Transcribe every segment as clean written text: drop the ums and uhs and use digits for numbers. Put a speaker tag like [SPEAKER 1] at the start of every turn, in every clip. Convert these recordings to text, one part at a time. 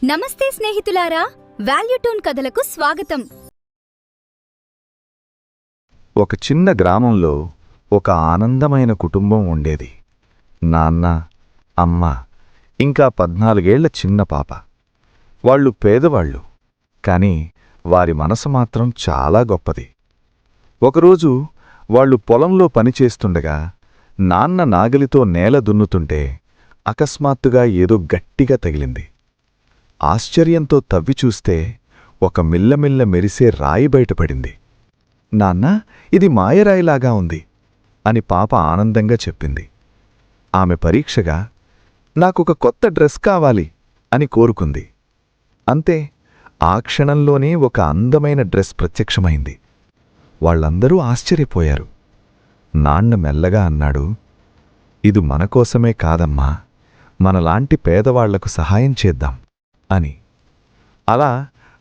[SPEAKER 1] నమస్తే స్నేహితులారా, వాల్యూటూన్ కథలకు స్వాగతం.
[SPEAKER 2] ఒక చిన్న గ్రామంలో ఒక ఆనందమైన కుటుంబం ఉండేది. నాన్న, అమ్మ, ఇంకా 14 ఏళ్ల చిన్న పాప. వాళ్ళు పేదవాళ్ళు, కాని వారి మనసు మాత్రం చాలా గొప్పది. ఒకరోజు వాళ్ళు పొలంలో పనిచేస్తుండగా నాన్న నాగలితో నేల దున్నుతుంటే అకస్మాత్తుగా ఏదో గట్టిగా తగిలింది. ఆశ్చర్యంతో తవ్విచూస్తే ఒక మిల్లమిల్ల మెరిసే రాయి బయటపడింది. నాన్నా, ఇది మాయరాయిలాగా ఉంది అని పాప ఆనందంగా చెప్పింది. ఆమె పరీక్షగా, నాకొక కొత్త డ్రెస్ కావాలి అని కోరుకుంది. అంతే, ఆ క్షణంలోనే ఒక అందమైన డ్రెస్ ప్రత్యక్షమైంది. వాళ్ళందరూ ఆశ్చర్యపోయారు. నాన్న మెల్లగా అన్నాడు, ఇది మనకోసమే కాదమ్మా, మనలాంటి పేదవాళ్లకు సహాయం చేద్దాం అని. అలా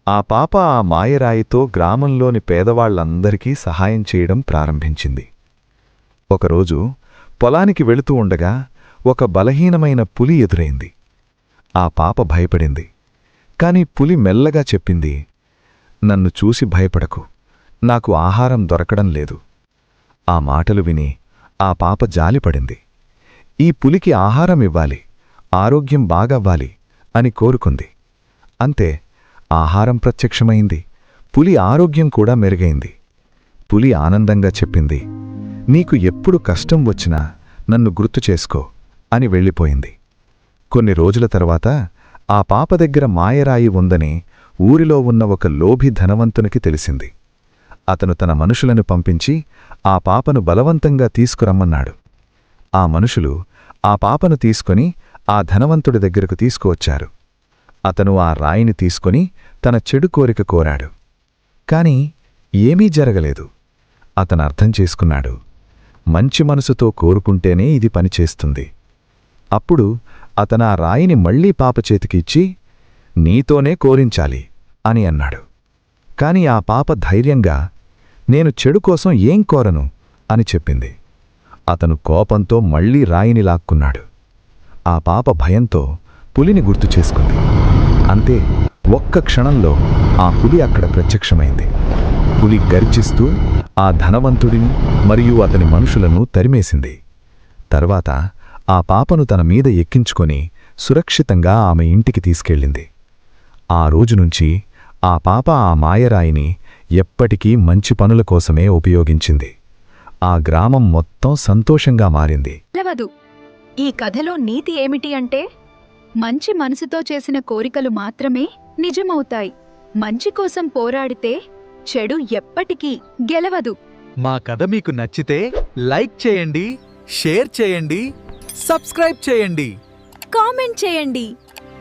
[SPEAKER 2] ఆ పాప ఆ మాయరాయితో గ్రామంలోని పేదవాళ్లందరికీ సహాయం చేయడం ప్రారంభించింది. ఒకరోజు పొలానికి వెళుతూ ఉండగా ఒక బలహీనమైన పులి ఎదురైంది. ఆ పాప భయపడింది. కాని పులి మెల్లగా చెప్పింది, నన్ను చూసి భయపడకు, నాకు ఆహారం దొరకడం లేదు. ఆ మాటలు విని ఆ పాప జాలిపడింది. ఈ పులికి ఆహారం ఇవ్వాలి, ఆరోగ్యం బాగవ్వాలి అని కోరుకుంది. అంతే, ఆహారం ప్రత్యక్షమైంది, పులి ఆరోగ్యం కూడా మెరుగైంది. పులి ఆనందంగా చెప్పింది, నీకు ఎప్పుడు కష్టం వచ్చినా నన్ను గుర్తు చేసుకో అని వెళ్ళిపోయింది. కొన్ని రోజుల తర్వాత ఆ పాప దగ్గర మాయరాయి ఉందని ఊరిలో ఉన్న ఒక లోభి ధనవంతునికి తెలిసింది. అతను తన మనుషులను పంపించి ఆ పాపను బలవంతంగా తీసుకురమ్మన్నాడు. ఆ మనుషులు ఆ పాపను తీసుకొని ఆ ధనవంతుడి దగ్గరకు తీసుకువచ్చారు. అతను ఆ రాయిని తీసుకొని తన చెడు కోరిక కోరాడు. కాని ఏమీ జరగలేదు. అతను అర్థం చేసుకున్నాడు, మంచి మనసుతో కోరుకుంటేనే ఇది పనిచేస్తుంది. అప్పుడు అతను ఆ రాయిని మళ్లీ పాప చేతికి ఇచ్చి, నీతోనే కోరించాలి అని అన్నాడు. కాని ఆ పాప ధైర్యంగా, నేను చెడు కోసం ఏం కోరను అని చెప్పింది. అతను కోపంతో మళ్లీ రాయిని లాక్కున్నాడు. ఆ పాప భయంతో పులిని గుర్తు చేసుకుంది. అంతే, ఒక్క క్షణంలో ఆ పులి అక్కడ ప్రత్యక్షమైంది. పులి గర్జిస్తూ ఆ ధనవంతుడిని మరియు అతని మనుషులను తరిమేసింది. తర్వాత ఆ పాపను తన మీద ఎక్కించుకొని సురక్షితంగా ఆమె ఇంటికి తీసుకెళ్ళింది. ఆ రోజునుంచి ఆ పాప ఆ మాయరాయిని ఎప్పటికీ మంచి పనుల కోసమే ఉపయోగించింది. ఆ గ్రామం మొత్తం సంతోషంగా మారింది.
[SPEAKER 1] ఈ కథలో నీతి ఏమిటి అంటే, మంచి మనసుతో చేసిన కోరికలు మాత్రమే నిజమవుతాయి. మంచి కోసం పోరాడితే చెడు ఎప్పటికీ గెలవదు.
[SPEAKER 3] మా కథ మీకు నచ్చితే లైక్ చేయండి, షేర్ చేయండి, సబ్స్క్రైబ్ చేయండి,
[SPEAKER 1] కామెంట్ చేయండి.